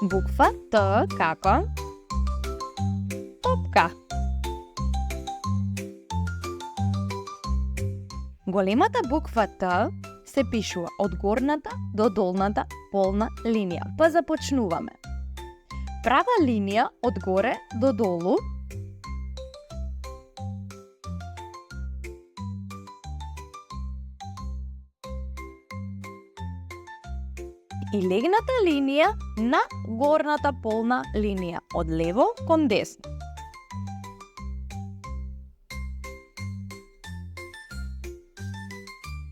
Буква Т како топка. Големата буква Т се пишува од горната до долната полна линија. Па започнуваме. Права линија од горе до долу. И легната линија на горната полна линија, од лево кон десно.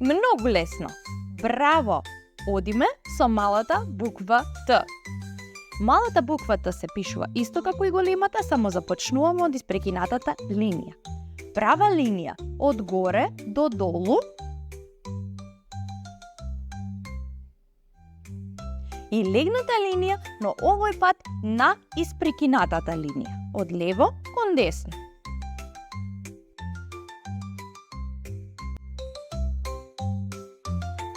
Многу лесно. Браво! Одиме со малата буква Т. Малата буква Т се пишува исто како и големата, само започнуваме од испрекинатата линија. Права линија од горе до долу. И легната линија, но овој пат на испрекинатата линија, од лево кон десно.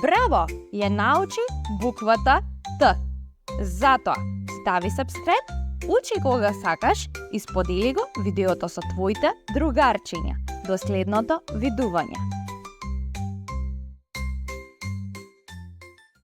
Браво! Ја научи буквата Т. Затоа, стави сабскрайб, учи кога сакаш и сподели го видеото со твоите другарчиња. До следното видување.